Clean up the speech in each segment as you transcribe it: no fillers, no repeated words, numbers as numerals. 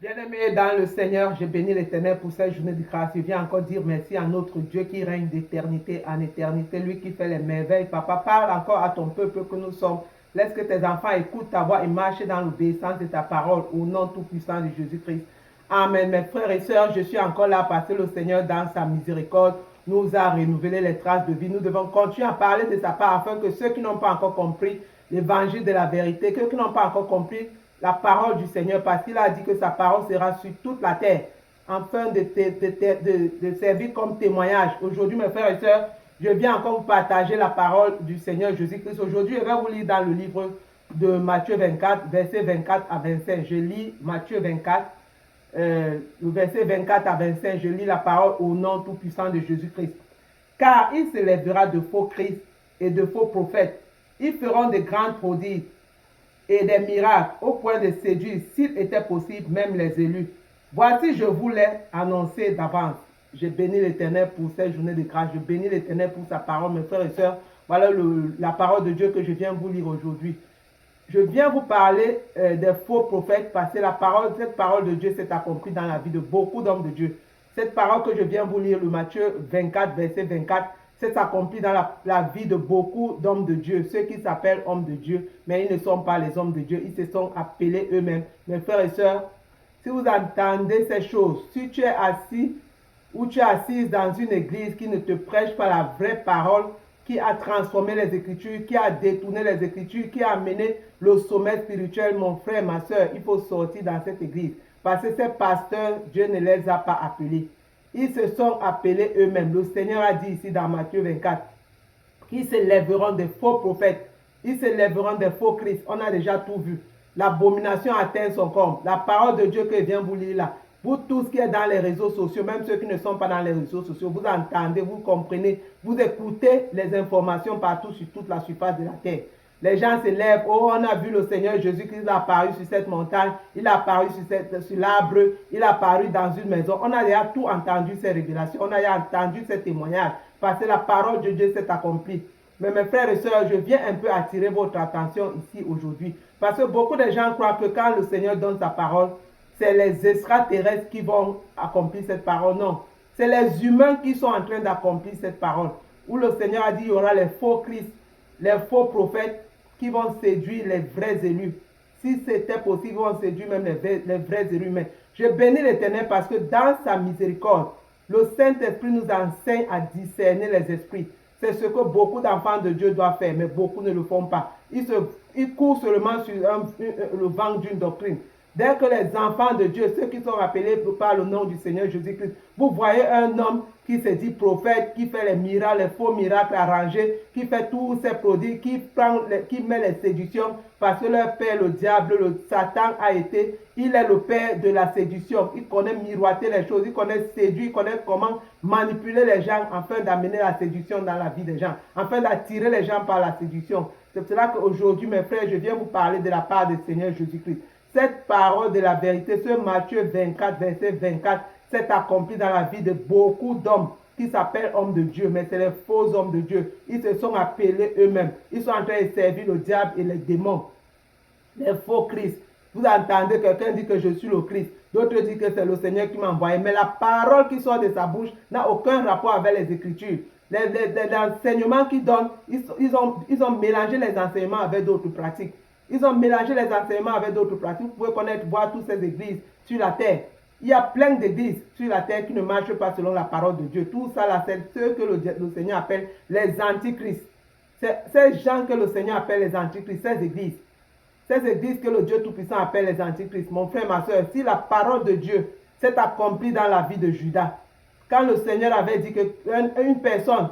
Bien-aimé dans le Seigneur, je bénis l'Éternel pour cette journée de grâce. Je viens encore dire merci à notre Dieu qui règne d'éternité en éternité, lui qui fait les merveilles. Papa, parle encore à ton peuple que nous sommes. Laisse que tes enfants écoutent ta voix et marchent dans l'obéissance de ta parole au nom tout-puissant de Jésus-Christ. Amen. Mes frères et sœurs, je suis encore là parce que le Seigneur, dans sa miséricorde, nous a renouvelé les traces de vie. Nous devons continuer à parler de sa part afin que ceux qui n'ont pas encore compris l'évangile de la vérité, ceux qui n'ont pas encore compris la parole du Seigneur, parce qu'il a dit que sa parole sera sur toute la terre, afin de servir comme témoignage. Aujourd'hui, mes frères et sœurs, je viens encore vous partager la parole du Seigneur Jésus-Christ. Aujourd'hui, je vais vous lire dans le livre de Matthieu 24, versets 24 à 25. Je lis Matthieu 24, le verset 24 à 25. Je lis la parole au nom tout-puissant de Jésus-Christ. Car il se lèvera de faux Christ et de faux prophètes. Ils feront de grands prodiges et des miracles au point de séduire, s'il était possible, même les élus. Voici, je vous l'ai annoncé d'avance. Je bénis l'Éternel pour cette journée de grâce. Je bénis l'Éternel pour sa parole, mes frères et sœurs. Voilà la parole de Dieu que je viens vous lire aujourd'hui. Je viens vous parler des faux prophètes parce que cette parole de Dieu s'est accomplie dans la vie de beaucoup d'hommes de Dieu. Cette parole que je viens vous lire, le Matthieu 24, verset 24, s'est accomplie dans la vie de beaucoup d'hommes de Dieu, ceux qui s'appellent hommes de Dieu, mais ils ne sont pas les hommes de Dieu, ils se sont appelés eux-mêmes. Mes frères et sœurs, si vous entendez ces choses, si tu es assis ou tu es assise dans une église qui ne te prêche pas la vraie parole, qui a transformé les Écritures, qui a détourné les Écritures, qui a amené le sommet spirituel, mon frère, ma soeur, il faut sortir dans cette église. Parce que ces pasteurs, Dieu ne les a pas appelés. Ils se sont appelés eux-mêmes. Le Seigneur a dit ici dans Matthieu 24 qu'ils se lèveront des faux prophètes. Ils se lèveront des faux Christ. On a déjà tout vu. L'abomination atteint son corps. La parole de Dieu que je viens vous lire là. Vous tous qui êtes dans les réseaux sociaux, même ceux qui ne sont pas dans les réseaux sociaux, vous entendez, vous comprenez, vous écoutez les informations partout sur toute la surface de la terre. Les gens se lèvent, oh, on a vu le Seigneur Jésus-Christ, il a apparu sur cette montagne, il a apparu sur l'arbre, il a apparu dans une maison. On a déjà tout entendu ces révélations, on a déjà entendu ces témoignages, parce que la parole de Dieu s'est accomplie. Mais mes frères et sœurs, je viens un peu attirer votre attention ici aujourd'hui, parce que beaucoup de gens croient que quand le Seigneur donne sa parole, c'est les extraterrestres qui vont accomplir cette parole. Non, c'est les humains qui sont en train d'accomplir cette parole. Où le Seigneur a dit, il y aura les faux Christ, les faux prophètes qui vont séduire les vrais élus. Si c'était possible, ils vont séduire même les vrais élus. Mais je bénis l'Éternel parce que dans sa miséricorde, le Saint-Esprit nous enseigne à discerner les esprits. C'est ce que beaucoup d'enfants de Dieu doivent faire, mais beaucoup ne le font pas. Ils courent seulement sur le vent d'une doctrine. Dès que les enfants de Dieu, ceux qui sont appelés par le nom du Seigneur Jésus-Christ, vous voyez un homme qui se dit prophète, qui fait les miracles, les faux miracles arrangés, qui fait tous ces produits, qui met les séductions, parce que leur père, le diable, le Satan il est le père de la séduction. Il connaît miroiter les choses, il connaît séduire, il connaît comment manipuler les gens afin d'amener la séduction dans la vie des gens, afin d'attirer les gens par la séduction. C'est cela qu'aujourd'hui, mes frères, je viens vous parler de la part du Seigneur Jésus-Christ. Cette parole de la vérité, ce Matthieu 24, verset 24, s'est accompli dans la vie de beaucoup d'hommes qui s'appellent hommes de Dieu, mais c'est les faux hommes de Dieu. Ils se sont appelés eux-mêmes. Ils sont en train de servir le diable et les démons. Les faux Christ. Vous entendez quelqu'un dire que je suis le Christ. D'autres disent que c'est le Seigneur qui m'a envoyé. Mais la parole qui sort de sa bouche n'a aucun rapport avec les Écritures. Les enseignements qu'ils donnent, ils ont mélangé les enseignements avec d'autres pratiques. Ils ont mélangé les enseignements avec d'autres pratiques. Vous pouvez voir toutes ces églises sur la terre. Il y a plein d'églises sur la terre qui ne marchent pas selon la parole de Dieu. Tout ça, là, c'est ceux que le Seigneur appelle les antichrists. C'est ces gens que le Seigneur appelle les antichrists, ces églises. Ces églises que le Dieu Tout-Puissant appelle les antichrists. Mon frère, ma soeur, si la parole de Dieu s'est accomplie dans la vie de Judas, quand le Seigneur avait dit qu'une personne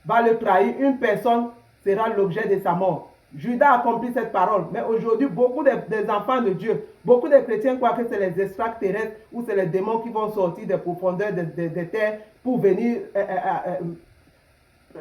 va le trahir, une personne sera l'objet de sa mort. Judas a accompli cette parole. Mais aujourd'hui, beaucoup des enfants de Dieu, beaucoup de chrétiens croient que c'est les extraterrestres ou c'est les démons qui vont sortir des profondeurs des terres pour venir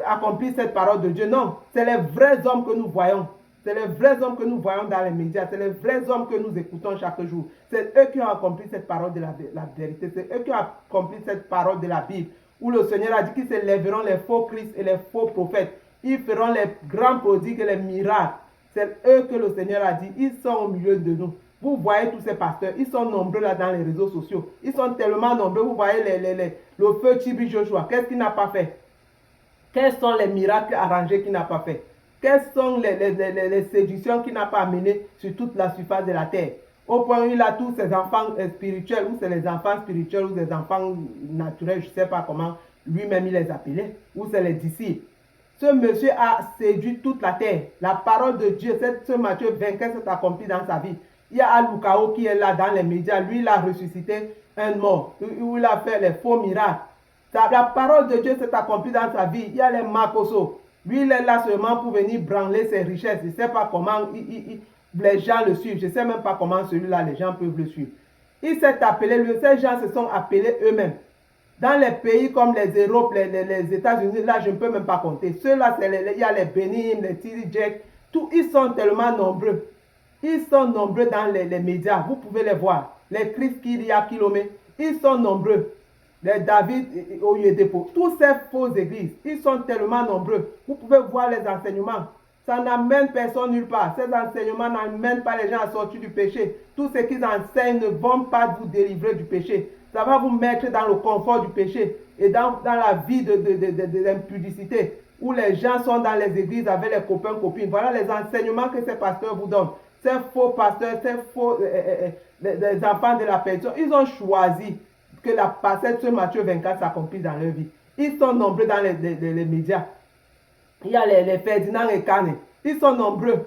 accomplir cette parole de Dieu. Non, c'est les vrais hommes que nous voyons. C'est les vrais hommes que nous voyons dans les médias. C'est les vrais hommes que nous écoutons chaque jour. C'est eux qui ont accompli cette parole de la vérité. C'est eux qui ont accompli cette parole de la Bible. Où le Seigneur a dit qu'ils se lèveront les faux Christ et les faux prophètes. Ils feront les grands prodiges et les miracles. C'est eux que le Seigneur a dit. Ils sont au milieu de nous. Vous voyez tous ces pasteurs, ils sont nombreux là dans les réseaux sociaux. Ils sont tellement nombreux. Vous voyez le feu Chibi Joshua. Qu'est-ce qu'il n'a pas fait? Quels sont les miracles arrangés qu'il n'a pas fait? Quelles sont les séductions qu'il n'a pas amenées sur toute la surface de la terre? Au point où il a tous ses enfants spirituels, ou c'est les enfants spirituels, ou des enfants naturels, je ne sais pas comment lui-même il les appelait, ou c'est les disciples. Ce monsieur a séduit toute la terre. La parole de Dieu, ce Matthieu 24 s'est accompli dans sa vie. Il y a Alukao qui est là dans les médias. Lui, il a ressuscité un mort, où il a fait les faux miracles. La parole de Dieu s'est accomplie dans sa vie. Il y a les Makoso. Lui, il est là seulement pour venir branler ses richesses. Je ne sais pas comment les gens le suivent. Je ne sais même pas comment celui-là, les gens peuvent le suivre. Il s'est appelé, ces gens se sont appelés eux-mêmes. Dans les pays comme les Europes, les États-Unis, là, je ne peux même pas compter. Ceux-là, il y a les Benin, les Tilly Jack, ils sont tellement nombreux. Ils sont nombreux dans les médias. Vous pouvez les voir. Les Chris Kiria Kilomé, ils sont nombreux. Les David Oyedepo, tous ces fausses églises, ils sont tellement nombreux. Vous pouvez voir les enseignements. Ça n'amène personne nulle part. Ces enseignements n'amènent pas les gens à sortir du péché. Tout ce qu'ils enseignent ne vont pas vous délivrer du péché. Ça va vous mettre dans le confort du péché et dans la vie de l'impudicité où les gens sont dans les églises avec les copains, copines. Voilà les enseignements que ces pasteurs vous donnent. Ces faux pasteurs, ces faux les enfants de la personne, ils ont choisi que la passette de Matthieu 24 s'accomplisse dans leur vie. Ils sont nombreux dans les médias. Il y a les Ferdinand et Kane. Ils sont nombreux.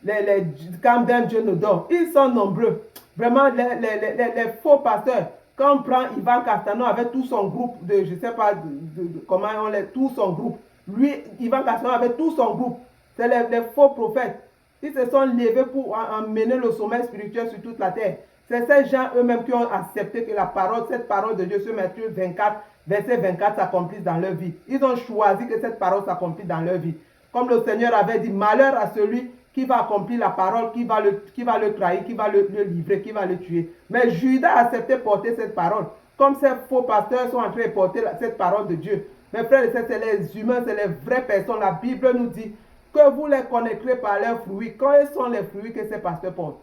Les Camden Djenodor. Ils sont nombreux. Vraiment, les faux pasteurs. Quand on prend Ivan Castano avec tout son groupe je ne sais pas comment on les, tout son groupe. Lui, Ivan Castano avec tout son groupe. C'est les faux prophètes. Ils se sont levés pour emmener le sommet spirituel sur toute la terre. C'est ces gens eux-mêmes qui ont accepté que cette parole de Dieu, ce Matthieu 24, verset 24, s'accomplisse dans leur vie. Ils ont choisi que cette parole s'accomplisse dans leur vie. Comme le Seigneur avait dit, malheur à celui qui va accomplir la parole, qui va le trahir, qui va le livrer, qui va le tuer. Mais Judas a accepté porter cette parole. Comme ces faux pasteurs sont en train de porter cette parole de Dieu. Mes frères et sœurs, c'est les humains, c'est les vraies personnes. La Bible nous dit que vous les connaîtrez par leurs fruits. Quels sont les fruits que ces pasteurs portent?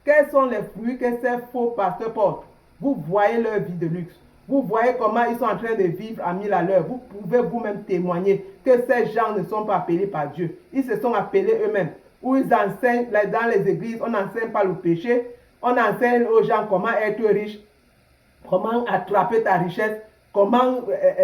Quels sont les fruits que ces faux pasteurs portent? Vous voyez leur vie de luxe. Vous voyez comment ils sont en train de vivre à 1000 à l'heure. Vous pouvez vous-même témoigner que ces gens ne sont pas appelés par Dieu. Ils se sont appelés eux-mêmes. Où ils enseignent dans les églises, on n'enseigne pas le péché. On enseigne aux gens comment être riche, comment attraper ta richesse, comment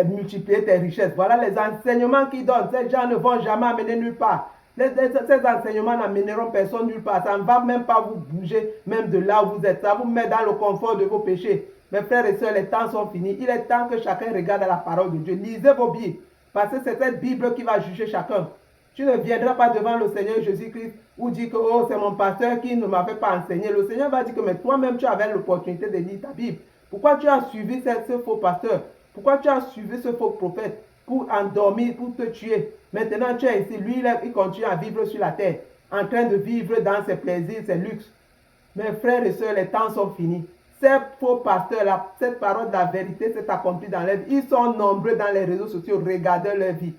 multiplier tes richesses. Voilà les enseignements qu'ils donnent. Ces gens ne vont jamais amener nulle part. Ces enseignements n'amèneront personne nulle part. Ça ne va même pas vous bouger, même de là où vous êtes. Ça vous met dans le confort de vos péchés. Mes frères et sœurs, les temps sont finis. Il est temps que chacun regarde la parole de Dieu. Lisez vos Bibles. Parce que c'est cette Bible qui va juger chacun. Tu ne viendras pas devant le Seigneur Jésus-Christ ou dire que oh, c'est mon pasteur qui ne m'avait pas enseigné. Le Seigneur va dire que mais toi-même tu avais l'opportunité de lire ta Bible. Pourquoi tu as suivi ce faux pasteur? Pourquoi tu as suivi ce faux prophète pour endormir, pour te tuer? Maintenant tu es ici. Lui, il continue à vivre sur la terre, en train de vivre dans ses plaisirs, ses luxes. Mes frères et sœurs, les temps sont finis. Ces faux pasteurs, cette parole de la vérité s'est accomplie dans leur vie. Ils sont nombreux dans les réseaux sociaux. Regardez leur vie.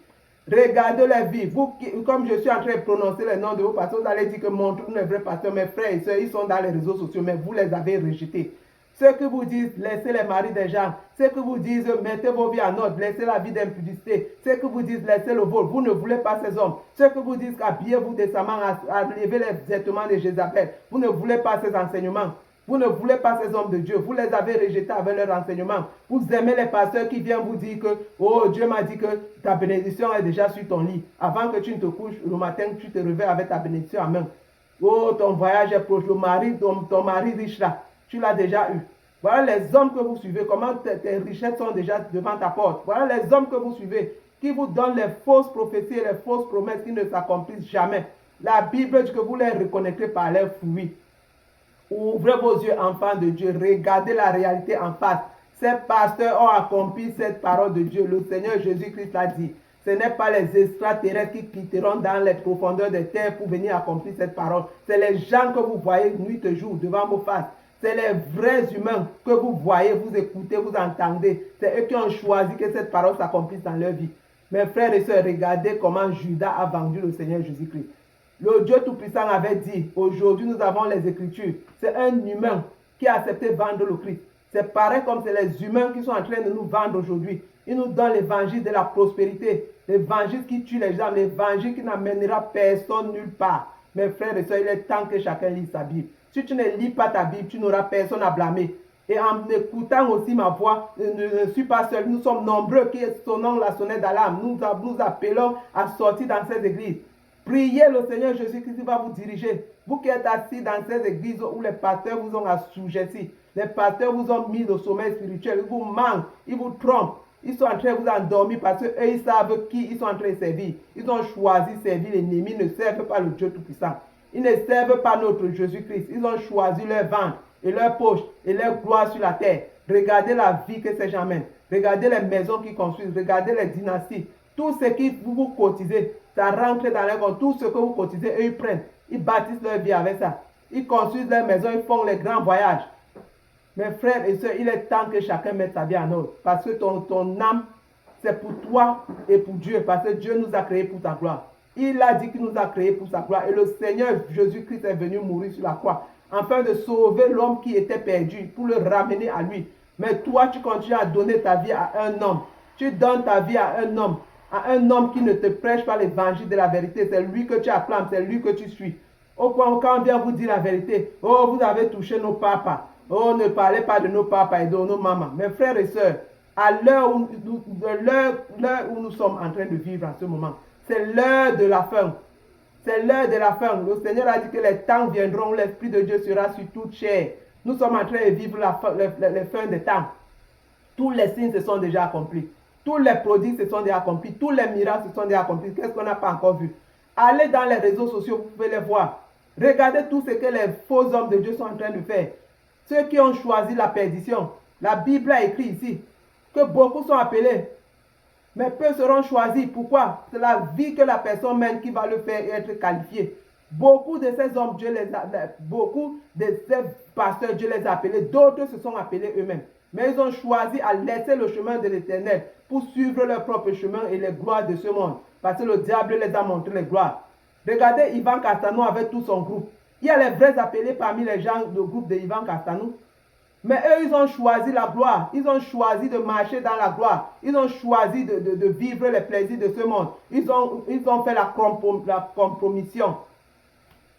Regardez leur vie. Vous, comme je suis en train de prononcer les noms de vos pasteurs, vous allez dire que montrez-nous les vrais pasteurs. Mes frères et sœurs, ils sont dans les réseaux sociaux, mais vous les avez rejetés. Ceux qui vous disent, laissez les maris des gens. Ceux qui vous disent, mettez vos vies en ordre, laissez la vie d'impudicité. Ceux qui vous disent, laissez le vol. Vous ne voulez pas ces hommes. Ceux qui vous disent, habillez-vous décemment, enlevez les vêtements de Jézabel. Vous ne voulez pas ces enseignements. Vous ne voulez pas ces hommes de Dieu. Vous les avez rejetés avec leurs enseignements. Vous aimez les pasteurs qui viennent vous dire que oh, Dieu m'a dit que ta bénédiction est déjà sur ton lit. Avant que tu ne te couches, le matin, tu te réveilles avec ta bénédiction en main. Oh, ton voyage est proche. Le mari, ton mari riche là, tu l'as déjà eu. Voilà les hommes que vous suivez. Comment tes richesses sont déjà devant ta porte. Voilà les hommes que vous suivez qui vous donnent les fausses prophéties et les fausses promesses qui ne s'accomplissent jamais. La Bible dit que vous les reconnaîtrez par leurs fruits. Ouvrez vos yeux, enfants de Dieu. Regardez la réalité en face. Ces pasteurs ont accompli cette parole de Dieu. Le Seigneur Jésus-Christ l'a dit. Ce n'est pas les extraterrestres qui quitteront dans les profondeurs des terres pour venir accomplir cette parole. C'est les gens que vous voyez nuit et jour devant vos faces. C'est les vrais humains que vous voyez, vous écoutez, vous entendez. C'est eux qui ont choisi que cette parole s'accomplisse dans leur vie. Mes frères et sœurs, regardez comment Judas a vendu le Seigneur Jésus-Christ. Le Dieu Tout-Puissant avait dit, aujourd'hui nous avons les Écritures. C'est un humain qui a accepté de vendre le Christ. C'est pareil comme c'est les humains qui sont en train de nous vendre aujourd'hui. Ils nous donnent l'évangile de la prospérité, l'évangile qui tue les gens, l'évangile qui n'amènera personne nulle part. Mes frères et sœurs, il est temps que chacun lise sa Bible. Si tu ne lis pas ta Bible, tu n'auras personne à blâmer. Et en écoutant aussi ma voix, je ne suis pas seul. Nous sommes nombreux qui sonnons la sonnette d'alarme. Nous appelons à sortir dans ces églises. Priez le Seigneur Jésus-Christ va vous diriger. Vous qui êtes assis dans ces églises où les pasteurs vous ont assujettis, les pasteurs vous ont mis au sommeil spirituel, ils vous manquent, ils vous trompent. Ils sont en train de vous endormir parce qu'eux, ils savent qui ils sont en train de servir. Ils ont choisi de servir l'ennemi, ils ne servent pas le Dieu Tout-Puissant. Ils ne servent pas notre Jésus-Christ. Ils ont choisi leur ventre et leur poche et leur gloire sur la terre. Regardez la vie que ces gens mènent. Regardez les maisons qu'ils construisent. Regardez les dynasties. Tout ce que vous cotisez, ça rentre dans leur compte. Tout ce que vous cotisez, eux, ils prennent. Ils bâtissent leur vie avec ça. Ils construisent leur maison, ils font les grands voyages. Mes frères et sœurs, il est temps que chacun mette sa vie en ordre. Parce que ton âme, c'est pour toi et pour Dieu. Parce que Dieu nous a créés pour sa gloire. Il a dit qu'il nous a créés pour sa gloire. Et le Seigneur Jésus-Christ est venu mourir sur la croix afin de sauver l'homme qui était perdu, pour le ramener à lui. Mais toi, tu continues à donner ta vie à un homme. Tu donnes ta vie à un homme qui ne te prêche pas l'évangile de la vérité. C'est lui que tu acclames, c'est lui que tu suis. Au point où quand on vient vous dire la vérité, oh, vous avez touché nos papas. Oh, ne parlez pas de nos papas et de nos mamans. Mes frères et sœurs, à l'heure où nous sommes en train de vivre en ce moment, c'est l'heure de la fin. C'est l'heure de la fin. Le Seigneur a dit que les temps viendront où l'Esprit de Dieu sera sur toute chair. Nous sommes en train de vivre les fins des temps. Tous les signes se sont déjà accomplis. Tous les prodiges se sont déjà accomplis. Tous les miracles se sont déjà accomplis. Qu'est-ce qu'on n'a pas encore vu? Allez dans les réseaux sociaux, vous pouvez les voir. Regardez tout ce que les faux hommes de Dieu sont en train de faire. Ceux qui ont choisi la perdition. La Bible a écrit ici que beaucoup sont appelés, mais peu seront choisis. Pourquoi? C'est la vie que la personne mène qui va le faire être qualifié. Beaucoup de ces hommes, beaucoup de ces pasteurs, Dieu les a appelés. D'autres se sont appelés eux-mêmes. Mais ils ont choisi à laisser le chemin de l'Éternel pour suivre leur propre chemin et les gloires de ce monde. Parce que le diable les a montré les gloires. Regardez Ivan Castanou avec tout son groupe. Il y a les vrais appelés parmi les gens du groupe de Ivan Castanou. Mais eux, ils ont choisi la gloire. Ils ont choisi de marcher dans la gloire. Ils ont choisi de vivre les plaisirs de ce monde. Ils ont fait la compromission.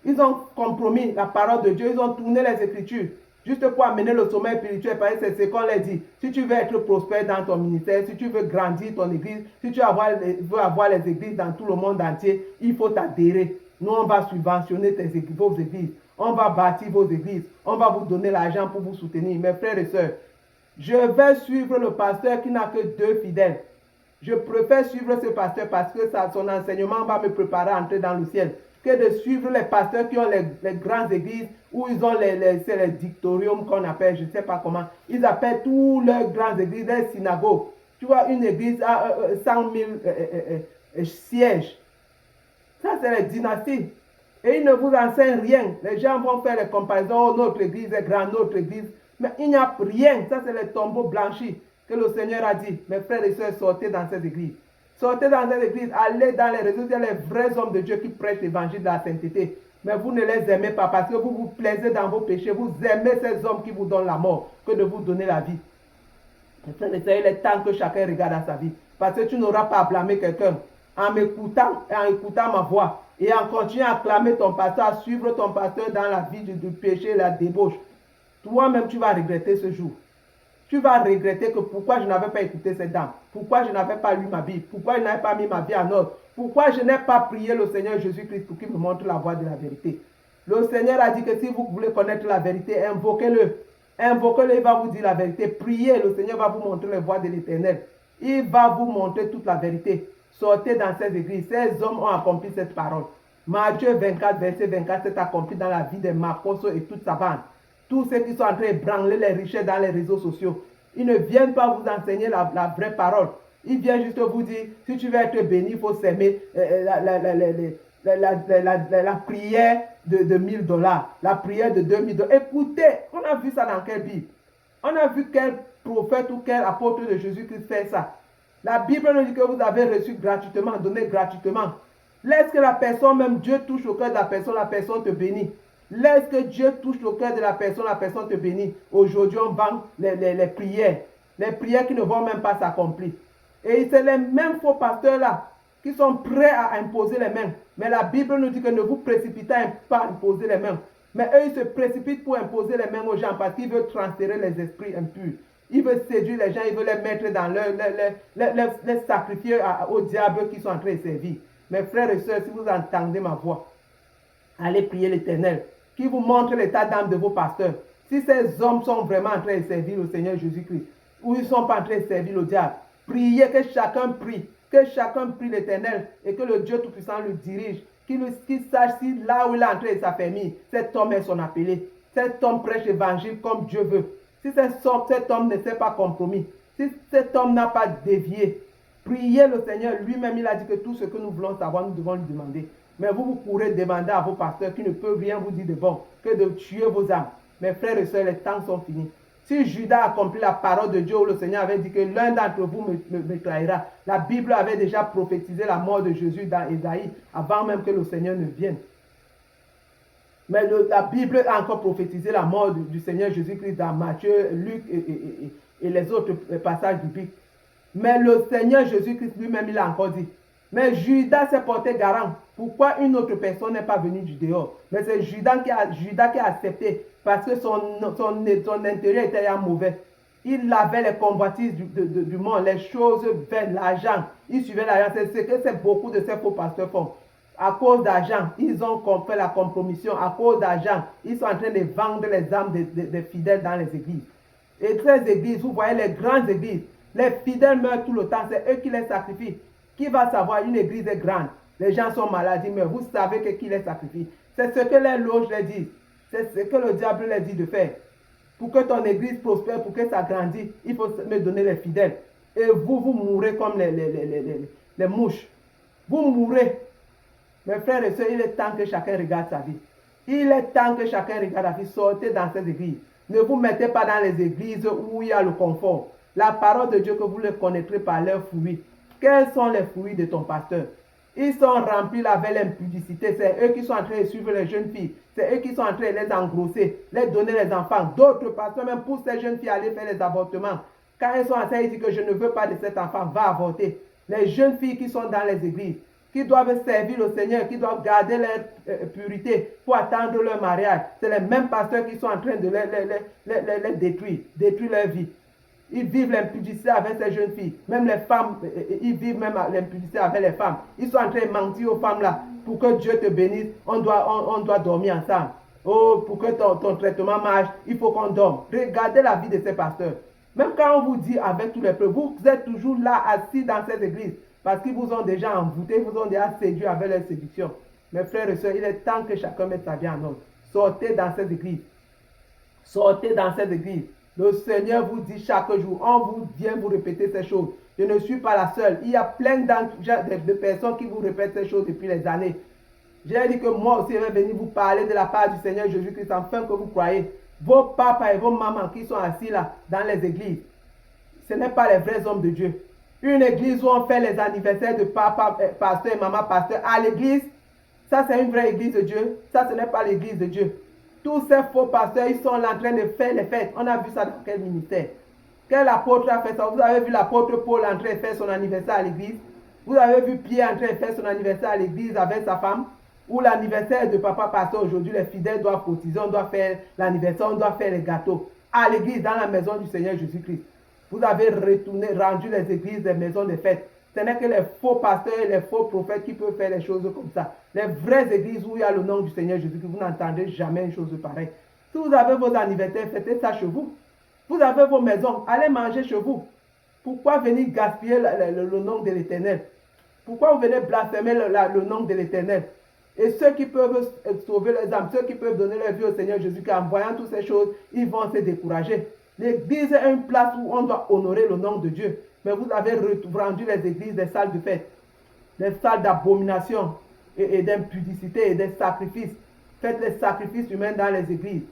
Ils ont compromis la parole de Dieu. Ils ont tourné les Écritures. Juste pour amener le sommeil spirituel. Parce que c'est ce qu'on leur dit. Si tu veux être prospère dans ton ministère, si tu veux grandir ton église, si tu veux avoir les églises dans tout le monde entier, il faut t'adhérer. Nous, on va subventionner vos églises. On va bâtir vos églises. On va vous donner l'argent pour vous soutenir. Mes frères et sœurs, je vais suivre le pasteur qui n'a que 2 fidèles. Je préfère suivre ce pasteur parce que son enseignement va me préparer à entrer dans le ciel que de suivre les pasteurs qui ont les grandes églises où ils ont les dictoriums qu'on appelle, je ne sais pas comment. Ils appellent tous leurs grandes églises des synagogues. Tu vois, une église à 100 000 sièges. Ça, c'est les dynasties. Et ils ne vous enseignent rien. Les gens vont faire les comparaisons. Oh, notre église est grande, notre église. Mais il n'y a rien. Ça, c'est les tombeaux blanchis que le Seigneur a dit. Mes frères et sœurs, sortez dans cette église. Sortez dans cette église. Allez dans les réseaux. Il y a les vrais hommes de Dieu qui prêchent l'évangile de la sainteté. Mais vous ne les aimez pas parce que vous vous plaisez dans vos péchés. Vous aimez ces hommes qui vous donnent la mort que de vous donner la vie. Mes frères et sœurs, il est temps que chacun regarde à sa vie. Parce que tu n'auras pas à blâmer quelqu'un. En m'écoutant et en écoutant ma voix et en continuant à clamer ton pasteur, à suivre ton pasteur dans la vie du péché et la débauche, toi-même tu vas regretter ce jour. Tu vas regretter que pourquoi je n'avais pas écouté cette dame, pourquoi je n'avais pas lu ma Bible, pourquoi je n'avais pas mis ma vie en ordre, pourquoi je n'ai pas prié le Seigneur Jésus-Christ pour qu'il me montre la voie de la vérité. Le Seigneur a dit que si vous voulez connaître la vérité, invoquez-le. Invoquez-le, il va vous dire la vérité. Priez, le Seigneur va vous montrer les voies de l'Éternel. Il va vous montrer toute la vérité. Sortez dans ces églises. Ces hommes ont accompli cette parole. Matthieu 24, verset 24, c'est accompli dans la vie de Marcos et toute sa bande. Tous ceux qui sont en train de branler les richesses dans les réseaux sociaux. Ils ne viennent pas vous enseigner la vraie parole. Ils viennent juste vous dire, si tu veux être béni, il faut s'aimer la prière de $1000, la prière de $2000. Écoutez, on a vu ça dans quelle Bible? On a vu quel prophète ou quel apôtre de Jésus-Christ fait ça. La Bible nous dit que vous avez reçu gratuitement, donné gratuitement. Laisse que la personne, même Dieu touche au cœur de la personne te bénit. Laisse que Dieu touche au cœur de la personne te bénit. Aujourd'hui, on vend les prières qui ne vont même pas s'accomplir. Et c'est les mêmes faux pasteurs-là qui sont prêts à imposer les mains. Mais la Bible nous dit que ne vous précipitez pas à imposer les mains. Mais eux, ils se précipitent pour imposer les mains aux gens parce qu'ils veulent transférer les esprits impurs. Ils veulent séduire les gens, ils veulent les mettre dans les sacrifier au diable qui sont en train de servir. Mes frères et sœurs, si vous entendez ma voix, allez prier l'Éternel, qui vous montre l'état d'âme de vos pasteurs. Si ces hommes sont vraiment en train de servir le Seigneur Jésus-Christ, ou ils ne sont pas en train de servir le diable, priez que chacun prie l'Éternel et que le Dieu Tout-Puissant le dirige, qu'il sache si là où il est en train de s'affermir, cet homme est son appelé. Cet homme prêche l'évangile comme Dieu veut. Si cet homme ne s'est pas compromis, si cet homme n'a pas dévié, priez le Seigneur. Lui-même, il a dit que tout ce que nous voulons savoir, nous devons lui demander. Mais vous pourrez demander à vos pasteurs qui ne peuvent rien vous dire de bon que de tuer vos âmes. Mes frères et sœurs, les temps sont finis. Si Judas accomplit la parole de Dieu où le Seigneur avait dit que l'un d'entre vous me trahira, la Bible avait déjà prophétisé la mort de Jésus dans Ésaïe avant même que le Seigneur ne vienne. Mais la Bible a encore prophétisé la mort du Seigneur Jésus-Christ dans Matthieu, Luc et les autres passages bibliques. Mais le Seigneur Jésus-Christ lui-même, il a encore dit. Mais Judas s'est porté garant. Pourquoi une autre personne n'est pas venue du dehors? Mais c'est Judas qui a accepté parce que son intérêt était mauvais. Il avait les convoitises du monde, les choses vaines, l'argent. Il suivait l'argent. C'est ce que beaucoup de ces faux pasteurs font. À cause d'argent, ils ont fait la compromission. À cause d'argent, ils sont en train de vendre les âmes des fidèles dans les églises. Et ces églises, vous voyez les grandes églises, les fidèles meurent tout le temps, c'est eux qui les sacrifient. Qui va savoir, une église est grande, les gens sont malades, mais vous savez qui les sacrifie. C'est ce que les loges les disent. C'est ce que le diable les dit de faire. Pour que ton église prospère, pour que ça grandisse, il faut me donner les fidèles. Et vous mourrez comme les mouches. Vous mourrez. Mes frères et sœurs, il est temps que chacun regarde sa vie. Il est temps que chacun regarde sa vie. Sortez dans ces églises. Ne vous mettez pas dans les églises où il y a le confort. La parole de Dieu que vous les connaîtrez par leurs fruits. Quels sont les fruits de ton pasteur? Ils sont remplis avec l'impudicité. C'est eux qui sont en train de suivre les jeunes filles. C'est eux qui sont en train de les engrosser, les donner les enfants. D'autres pasteurs même poussent ces jeunes filles à aller faire les avortements. Quand elles sont enceintes, ils disent que je ne veux pas de cet enfant, va avorter. Les jeunes filles qui sont dans les églises, qui doivent servir le Seigneur, qui doivent garder leur purité pour attendre leur mariage. C'est les mêmes pasteurs qui sont en train de les détruire leur vie. Ils vivent l'impudicité avec ces jeunes filles. Même les femmes, ils vivent même l'impudicité avec les femmes. Ils sont en train de mentir aux femmes là. Pour que Dieu te bénisse, on doit dormir ensemble. Oh, pour que ton traitement marche, il faut qu'on dorme. Regardez la vie de ces pasteurs. Même quand on vous dit avec tous les peuples, vous êtes toujours là, assis dans cette église. Parce qu'ils vous ont déjà envoûté, ils vous ont déjà séduit avec leur séduction. Mes frères et sœurs, il est temps que chacun mette sa vie en ordre. Sortez dans cette église. Sortez dans cette église. Le Seigneur vous dit chaque jour, on vient vous répéter ces choses. Je ne suis pas la seule. Il y a plein de personnes qui vous répètent ces choses depuis les années. J'ai dit que moi aussi, je vais venir vous parler de la part du Seigneur Jésus-Christ afin que vous croyez. Vos papas et vos mamans qui sont assis là, dans les églises, ce n'est pas les vrais hommes de Dieu. Une église où on fait les anniversaires de papa, pasteur et maman, pasteur à l'église, ça c'est une vraie église de Dieu. Ça, ce n'est pas l'église de Dieu. Tous ces faux pasteurs, ils sont là en train de faire les fêtes. On a vu ça dans quel ministère? Quel apôtre a fait ça? Vous avez vu l'apôtre Paul en train de faire son anniversaire à l'église? Vous avez vu Pierre en train de faire son anniversaire à l'église avec sa femme? Ou l'anniversaire de papa pasteur aujourd'hui, les fidèles doivent cotiser, on doit faire l'anniversaire, on doit faire les gâteaux. À l'église, dans la maison du Seigneur Jésus-Christ. Vous avez rendu les églises des maisons de fêtes. Ce n'est que les faux pasteurs et les faux prophètes qui peuvent faire les choses comme ça. Les vraies églises où il y a le nom du Seigneur Jésus-Christ, vous n'entendez jamais une chose pareille. Si vous avez vos anniversaires, faites ça chez vous. Vous avez vos maisons, allez manger chez vous. Pourquoi venir gaspiller le nom de l'Éternel? Pourquoi vous venez blasphémer le nom de l'Éternel? Et ceux qui peuvent sauver les âmes, ceux qui peuvent donner leur vie au Seigneur Jésus-Christ, en voyant toutes ces choses, ils vont se décourager. L'église est une place où on doit honorer le nom de Dieu. Mais vous avez rendu les églises des salles de fête, des salles d'abomination et d'impudicité et des sacrifices. Faites les sacrifices humains dans les églises,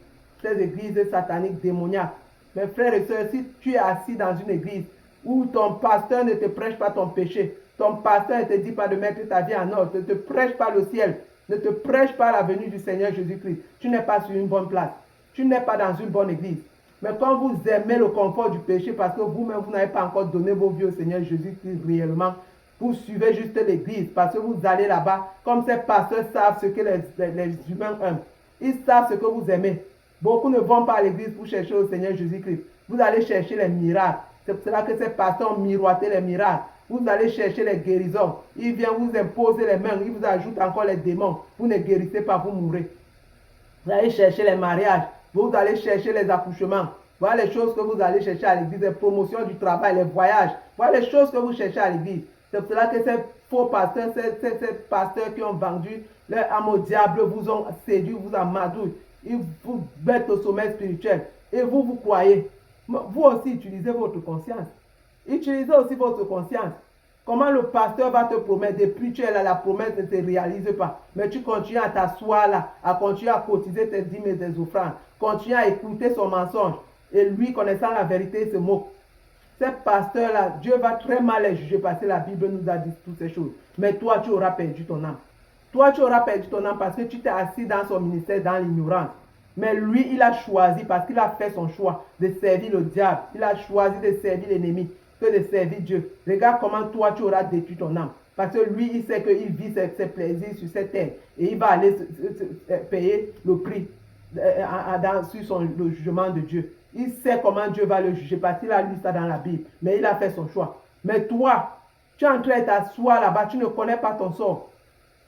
ces églises sataniques démoniaques. Mes frères et sœurs, si tu es assis dans une église où ton pasteur ne te prêche pas ton péché, Ton pasteur ne te dit pas de mettre ta vie en ordre. Ne te prêche pas le ciel. Ne te prêche pas la venue du Seigneur Jésus-Christ. Tu n'es pas sur une bonne place. Tu n'es pas dans une bonne église. Mais quand vous aimez le confort du péché parce que vous-même, vous n'avez pas encore donné vos vies au Seigneur Jésus-Christ réellement, vous suivez juste l'église parce que vous allez là-bas, comme ces pasteurs savent ce que les humains aiment. Ils savent ce que vous aimez. Beaucoup ne vont pas à l'église pour chercher au Seigneur Jésus-Christ. Vous allez chercher les miracles. C'est pour cela que ces pasteurs ont miroité les miracles. Vous allez chercher les guérisons. Ils viennent vous imposer les mains. Ils vous ajoutent encore les démons. Vous ne guérissez pas, vous mourrez. Vous allez chercher les mariages. Vous allez chercher les accouchements. Voilà les choses que vous allez chercher à l'église. Les promotions du travail, les voyages. Voilà les choses que vous cherchez à l'église. C'est pour cela que ces faux pasteurs, ces pasteurs qui ont vendu leur âme au diable vous ont séduit, vous amadouillent. Ils vous mettent au sommet spirituel. Et vous, vous croyez. Vous aussi, utilisez votre conscience. Utilisez aussi votre conscience. Comment le pasteur va te promettre, depuis tu es là, la promesse ne se réalise pas. Mais tu continues à t'asseoir là, à continuer à cotiser tes dîmes et tes offrandes. Continue à écouter son mensonge. Et lui, connaissant la vérité, il se moque. Ces pasteurs-là, Dieu va très mal les juger parce que la Bible nous a dit toutes ces choses. Mais toi, tu auras perdu ton âme. Toi, tu auras perdu ton âme parce que tu t'es assis dans son ministère, dans l'ignorance. Mais lui, il a choisi, parce qu'il a fait son choix, de servir le diable. Il a choisi de servir l'ennemi que de servir Dieu. Regarde comment toi, tu auras détruit ton âme. Parce que lui, il sait qu'il vit ses plaisirs sur cette terre. Et il va aller payer le prix sur le jugement de Dieu. Il sait comment Dieu va le juger parce qu'il a lu ça dans la Bible. Mais il a fait son choix. Mais toi, tu es en train de t'asseoir là-bas, tu ne connais pas ton sort.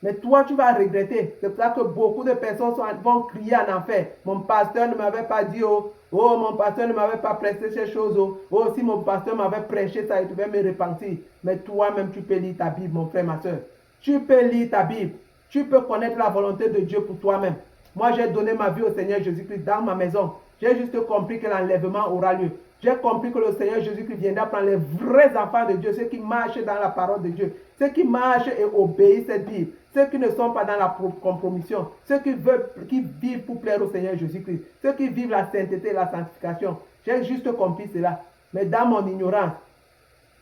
Mais toi, tu vas regretter. C'est pour ça que beaucoup de personnes vont crier en enfer. Mon pasteur ne m'avait pas dit, oh, mon pasteur ne m'avait pas prêché ces choses. Oh, si mon pasteur m'avait prêché ça, il devait me repentir. Mais toi-même, tu peux lire ta Bible, mon frère, ma soeur. Tu peux lire ta Bible. Tu peux connaître la volonté de Dieu pour toi-même. Moi, j'ai donné ma vie au Seigneur Jésus-Christ dans ma maison. J'ai juste compris que l'enlèvement aura lieu. J'ai compris que le Seigneur Jésus-Christ viendra prendre les vrais enfants de Dieu, ceux qui marchent dans la parole de Dieu, ceux qui marchent et obéissent cette Bible, ceux qui ne sont pas dans la compromission, ceux qui vivent pour plaire au Seigneur Jésus-Christ, ceux qui vivent la sainteté et la sanctification. J'ai juste compris cela. Mais dans mon ignorance,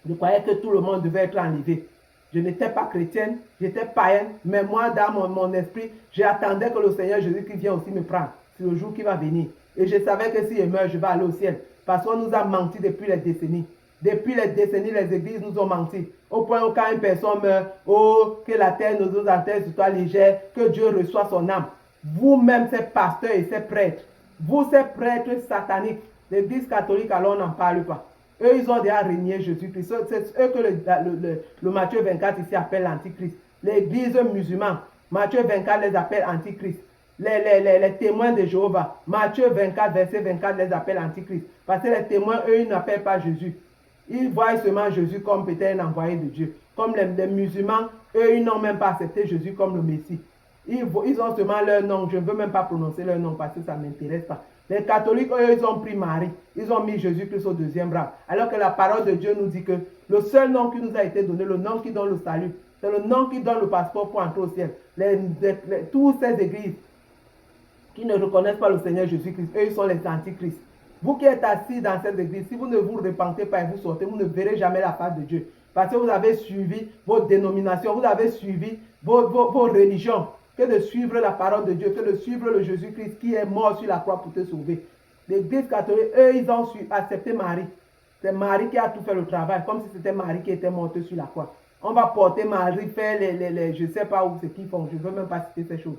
je croyais que tout le monde devait être enlevé. Je n'étais pas chrétienne, j'étais païenne, mais moi, dans mon esprit, j'attendais que le Seigneur Jésus-Christ vienne aussi me prendre. C'est le jour qui va venir. Et je savais que si je meurs, je vais aller au ciel. Parce qu'on nous a menti depuis les décennies. Depuis les décennies, les églises nous ont menti. Au point où quand une personne meurt, oh, que la terre nous enterre sur toi légère, que Dieu reçoit son âme. Vous-même, ces pasteurs et ces prêtres, vous, ces prêtres sataniques, l'église catholique, alors on n'en parle pas. Eux, ils ont déjà régné Jésus-Christ. C'est eux que le Matthieu 24 ici appelle l'Antichrist. L'église musulmane, Matthieu 24 les appelle Antichrist. Les témoins de Jéhovah, Matthieu 24, verset 24 les appelle Antichrist. Parce que les témoins, eux, ils n'appellent pas Jésus. Ils voient seulement Jésus comme peut-être un envoyé de Dieu. Comme les musulmans, eux, ils n'ont même pas accepté Jésus comme le Messie. Ils ont seulement leur nom. Je ne veux même pas prononcer leur nom parce que ça ne m'intéresse pas. Les catholiques, eux, ils ont pris Marie. Ils ont mis Jésus-Christ au deuxième rang. Alors que la parole de Dieu nous dit que le seul nom qui nous a été donné, le nom qui donne le salut, c'est le nom qui donne le passeport pour entrer au ciel. Toutes ces églises qui ne reconnaissent pas le Seigneur Jésus-Christ, eux, ils sont les antichrists. Vous qui êtes assis dans cette église, si vous ne vous repentez pas et vous sortez, vous ne verrez jamais la face de Dieu. Parce que vous avez suivi vos dénominations, vous avez suivi vos religions. Que de suivre la parole de Dieu, que de suivre le Jésus-Christ qui est mort sur la croix pour te sauver. L'église catholique, eux, ils ont accepté Marie. C'est Marie qui a tout fait le travail, comme si c'était Marie qui était morte sur la croix. On va porter Marie, faire je ne sais pas où ce qu'ils font, je ne veux même pas citer ces choses.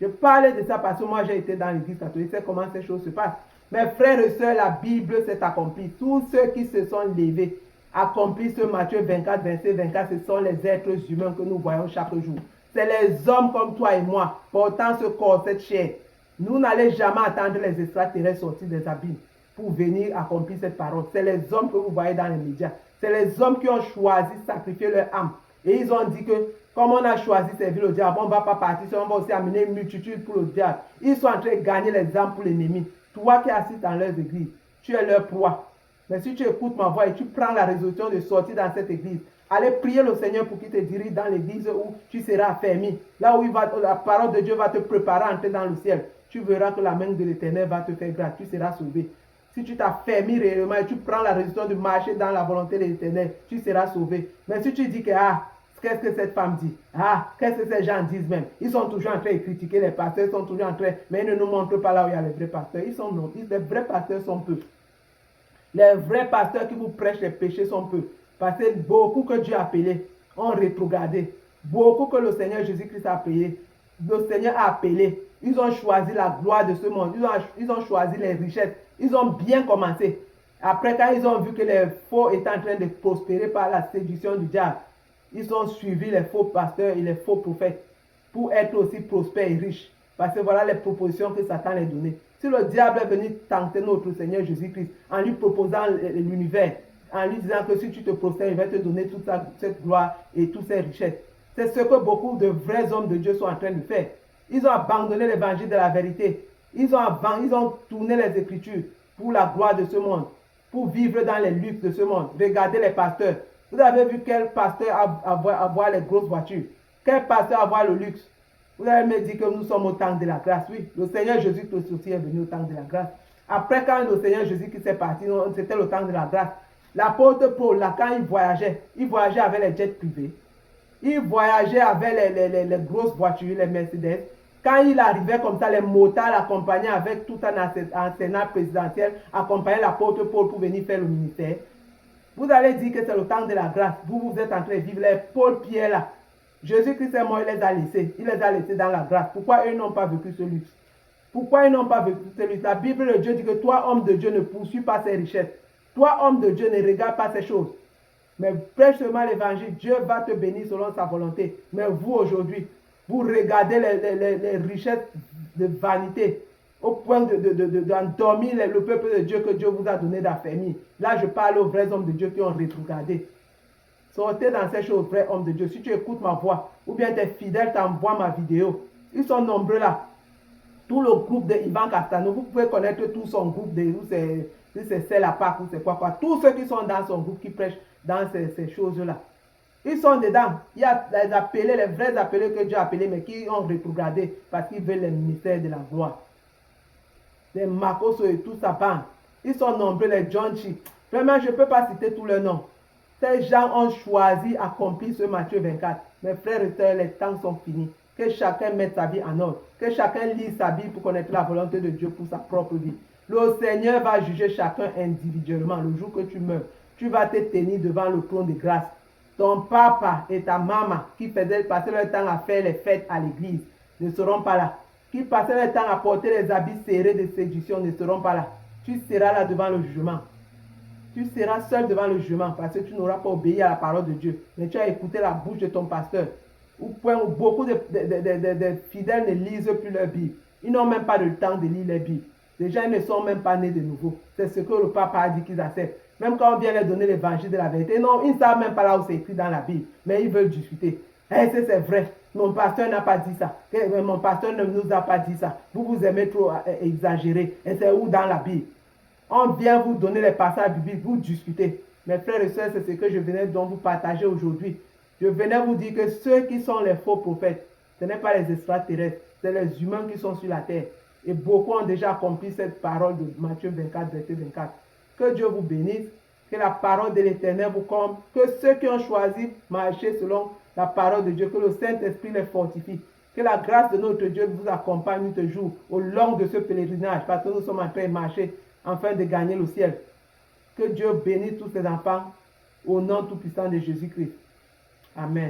Je parlais de ça parce que moi j'ai été dans l'église catholique, c'est comment ces choses se passent. Mes frères et sœurs, la Bible s'est accomplie. Tous ceux qui se sont levés, accomplissent ce Matthieu 24, verset 24, ce sont les êtres humains que nous voyons chaque jour. C'est les hommes comme toi et moi, portant ce corps, cette chair. Nous n'allons jamais attendre les extraterrestres sortis des abîmes pour venir accomplir cette parole. C'est les hommes que vous voyez dans les médias. C'est les hommes qui ont choisi de sacrifier leur âme. Et ils ont dit que, comme on a choisi de servir le diable, on ne va pas partir, on va aussi amener une multitude pour le diable. Ils sont en train de gagner les âmes pour l'ennemi. Toi qui assistes dans leurs églises, tu es leur proie. Mais si tu écoutes ma voix et tu prends la résolution de sortir dans cette église, allez prier le Seigneur pour qu'il te dirige dans l'église où tu seras affermi. Là où la parole de Dieu va te préparer à entrer dans le ciel. Tu verras que la main de l'Éternel va te faire grâce. Tu seras sauvé. Si tu t'affermis réellement et tu prends la résolution de marcher dans la volonté de l'Éternel, tu seras sauvé. Mais si tu dis que, qu'est-ce que cette femme dit? Qu'est-ce que ces gens disent même? Ils sont toujours en train de critiquer les pasteurs, ils sont toujours en train, mais ils ne nous montrent pas là où il y a les vrais pasteurs. Les vrais pasteurs sont peu. Les vrais pasteurs qui vous prêchent les péchés sont peu. Parce que beaucoup que Dieu a appelés ont rétrogradé. Beaucoup que le Seigneur Jésus-Christ a appelé. Le Seigneur a appelé. Ils ont choisi la gloire de ce monde. Ils ont choisi les richesses. Ils ont bien commencé. Après, quand ils ont vu que les faux étaient en train de prospérer par la séduction du diable, ils ont suivi les faux pasteurs et les faux prophètes pour être aussi prospères et riches. Parce que voilà les propositions que Satan les donnait. Si le diable est venu tenter notre Seigneur Jésus-Christ en lui proposant l'univers, en lui disant que si tu te prosternes, il va te donner toute cette gloire et toutes ces richesses. C'est ce que beaucoup de vrais hommes de Dieu sont en train de faire. Ils ont abandonné l'évangile de la vérité. Ils ont tourné les Écritures pour la gloire de ce monde, pour vivre dans les luttes de ce monde. Regardez les pasteurs. Vous avez vu quel pasteur avoir les grosses voitures? Quel pasteur avoir le luxe? Vous allez me dire que nous sommes au temps de la grâce. Oui, le Seigneur Jésus-Christ aussi est venu au temps de la grâce. Après, quand le Seigneur Jésus-Christ est parti, c'était le temps de la grâce. L'apôtre Paul, là, quand il voyageait avec les jets privés. Il voyageait avec les grosses voitures, les Mercedes. Quand il arrivait comme ça, les motards l'accompagnaient avec tout un sénat présidentiel, accompagnaient l'apôtre Paul pour venir faire le ministère. Vous allez dire que c'est le temps de la grâce. Vous êtes en train de vivre les Paul Pierre là. Jésus-Christ est mort, il les a laissés. Il les a laissés dans la grâce. Pourquoi eux n'ont pas vécu ce luxe? Pourquoi ils n'ont pas vécu ce luxe? La Bible de Dieu dit que toi, homme de Dieu, ne poursuis pas ses richesses. Toi, homme de Dieu, ne regarde pas ces choses. Mais prêche seulement l'évangile. Dieu va te bénir selon sa volonté. Mais vous, aujourd'hui, vous regardez les richesses de vanité au point d'endormir le peuple de Dieu que Dieu vous a donné d'affermir. Là, je parle aux vrais hommes de Dieu qui ont rétrogradé. Sortez dans ces choses, vrais hommes de Dieu. Si tu écoutes ma voix, ou bien tes fidèles t'envoient ma vidéo, ils sont nombreux là. Tout le groupe de Ivan Castano, vous pouvez connaître tout son groupe de c'est la Pâque ou c'est quoi. Tous ceux qui sont dans son groupe qui prêchent dans ces choses-là. Ils sont dedans. Il y a les appelés, les vrais appelés que Dieu a appelés, mais qui ont rétrogradé parce qu'ils veulent le ministère de la gloire. Les Marcos et tout ça, ils sont nombreux, les John Chi. Vraiment, je ne peux pas citer tous leurs noms. Ces gens ont choisi d'accomplir ce Matthieu 24. Mes frères et sœurs, les temps sont finis. Que chacun mette sa vie en ordre. Que chacun lise sa Bible pour connaître la volonté de Dieu pour sa propre vie. Le Seigneur va juger chacun individuellement. Le jour que tu meurs, tu vas te tenir devant le trône de grâce. Ton papa et ta maman qui faisaient passer leur temps à faire les fêtes à l'église ne seront pas là. Qui passaient leur temps à porter les habits serrés de séduction ne seront pas là. Tu seras là devant le jugement. Tu seras seul devant le jugement parce que tu n'auras pas obéi à la parole de Dieu. Mais tu as écouté la bouche de ton pasteur. Au point où beaucoup de fidèles ne lisent plus leur Bible. Ils n'ont même pas le temps de lire leur Bible. Les gens ne sont même pas nés de nouveau. C'est ce que le papa a dit qu'ils acceptent. Même quand on vient leur donner l'évangile de la vérité, non, ils ne savent même pas là où c'est écrit dans la Bible. Mais ils veulent discuter. Est-ce que c'est vrai? Mon pasteur n'a pas dit ça. Mon pasteur ne nous a pas dit ça. Vous aimez trop exagérer. Et c'est où dans la Bible? On vient vous donner les passages bibliques, vous discutez. Mes frères et sœurs, c'est ce que je venais donc vous partager aujourd'hui. Je venais vous dire que ceux qui sont les faux prophètes, ce n'est pas les extraterrestres, c'est les humains qui sont sur la terre. Et beaucoup ont déjà accompli cette parole de Matthieu 24, verset 24. Que Dieu vous bénisse, que la parole de l'Éternel vous comble, que ceux qui ont choisi marcher selon la parole de Dieu, que le Saint-Esprit les fortifie. Que la grâce de notre Dieu vous accompagne toujours au long de ce pèlerinage, parce que nous sommes en train de marcher afin de gagner le ciel. Que Dieu bénisse tous ses enfants au nom tout puissant de Jésus-Christ. Amen.